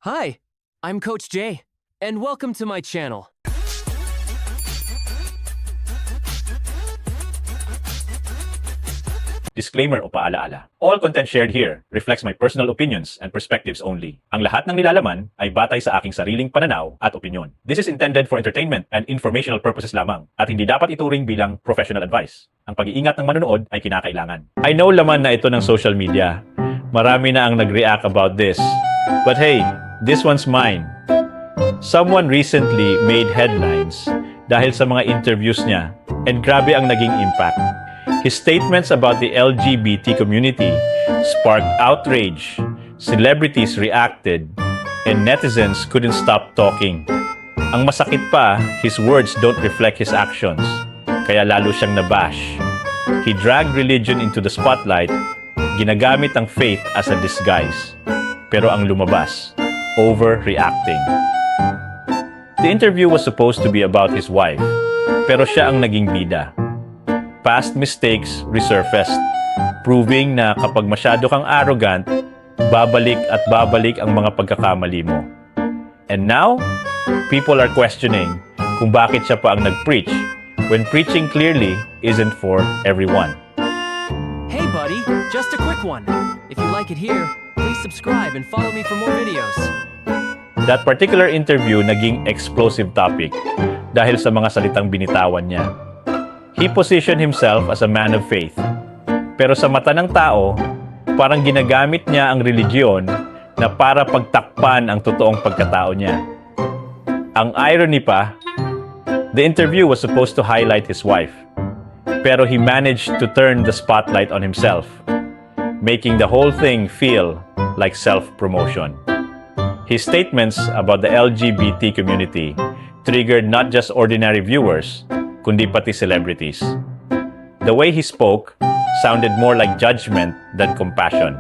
Hi, I'm Coach Jay, and welcome to my channel. Disclaimer o paalaala. All content shared here reflects my personal opinions and perspectives only. Ang lahat ng nilalaman ay batay sa aking sariling pananaw at opinyon. This is intended for entertainment and informational purposes lamang at hindi dapat ituring bilang professional advice. Ang pag-iingat ng manonood ay kinakailangan. I know laman na ito ng social media. Marami na ang nag-react about this. But hey, this one's mine. Someone recently made headlines dahil sa mga interviews niya and grabe ang naging impact. His statements about the LGBT community sparked outrage, celebrities reacted, and netizens couldn't stop talking. Ang masakit pa, his words don't reflect his actions, kaya lalo siyang nabash. He dragged religion into the spotlight, ginagamit ang faith as a disguise. Pero ang lumabas, overreacting. The interview was supposed to be about his wife, pero siya ang naging bida. Past mistakes resurfaced, proving na kapag masyado kang arrogant, babalik at babalik ang mga pagkakamali mo. And now, people are questioning kung bakit siya pa ang nag-preach when preaching clearly isn't for everyone. Hey buddy, just a quick one. If you like it here, please subscribe and follow me for more videos. That particular interview naging explosive topic dahil sa mga salitang binitawan niya. He positioned himself as a man of faith. Pero sa mata ng tao, parang ginagamit niya ang religiyon na para pagtakpan ang totoong pagkatao niya. Ang irony pa, the interview was supposed to highlight his wife. Pero he managed to turn the spotlight on himself, making the whole thing feel like self-promotion. His statements about the LGBT community triggered not just ordinary viewers, kundi pati celebrities. The way he spoke sounded more like judgment than compassion.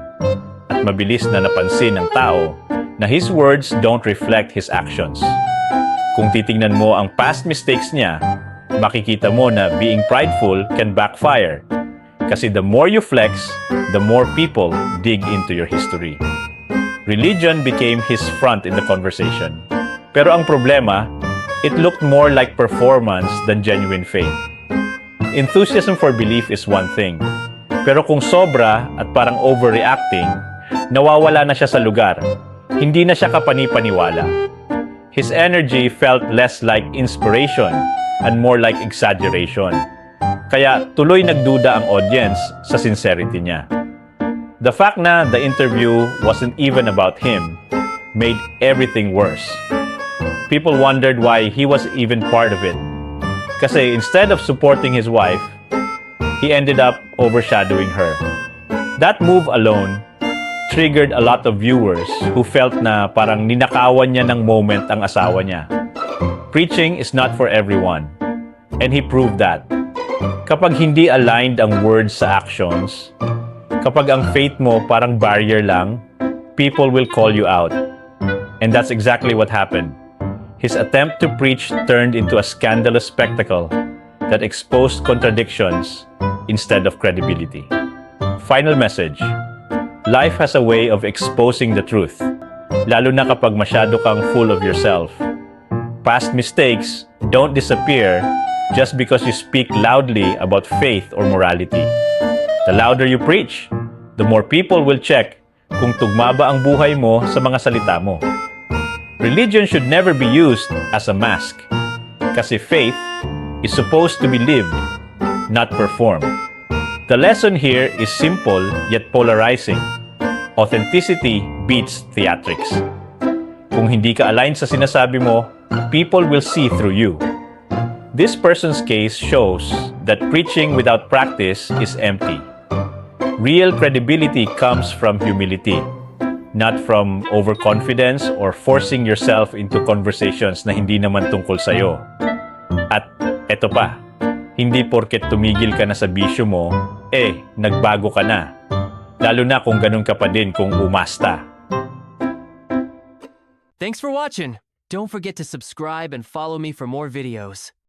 At mabilis na napansin ng tao na his words don't reflect his actions. Kung titingnan mo ang past mistakes niya, makikita mo na being prideful can backfire. Kasi the more you flex, the more people dig into your history. Religion became his front in the conversation. Pero ang problema, it looked more like performance than genuine faith. Enthusiasm for belief is one thing. Pero kung sobra at parang overreacting, nawawala na siya sa lugar. Hindi na siya kapani-paniwala. His energy felt less like inspiration and more like exaggeration. Kaya tuloy nagduda ang audience sa sincerity niya. The fact na the interview wasn't even about him made everything worse. People wondered why he was even part of it. Kasi instead of supporting his wife, he ended up overshadowing her. That move alone triggered a lot of viewers who felt na parang ninakawan niya ng moment ang asawa niya. Preaching is not for everyone, and he proved that. Kapag hindi aligned ang words sa actions, kapag ang faith mo parang barrier lang, people will call you out. And that's exactly what happened. His attempt to preach turned into a scandalous spectacle that exposed contradictions instead of credibility. Final message. Life has a way of exposing the truth, lalo na kapag masyado kang full of yourself. Past mistakes don't disappear just because you speak loudly about faith or morality. The louder you preach, the more people will check kung tugma ba ang buhay mo sa mga salita mo. Religion should never be used as a mask, kasi faith is supposed to be lived, not performed. The lesson here is simple yet polarizing. Authenticity beats theatrics. Kung hindi ka aligned sa sinasabi mo, people will see through you. This person's case shows that preaching without practice is empty. Real credibility comes from humility, not from overconfidence or forcing yourself into conversations na hindi naman tungkol sa'yo. At eto pa, hindi porket tumigil ka na sa bisyo mo, nagbago ka na. Lalo na kung ganun ka pa din kung umasta. Thanks for watching. Don't forget to subscribe and follow me for more videos.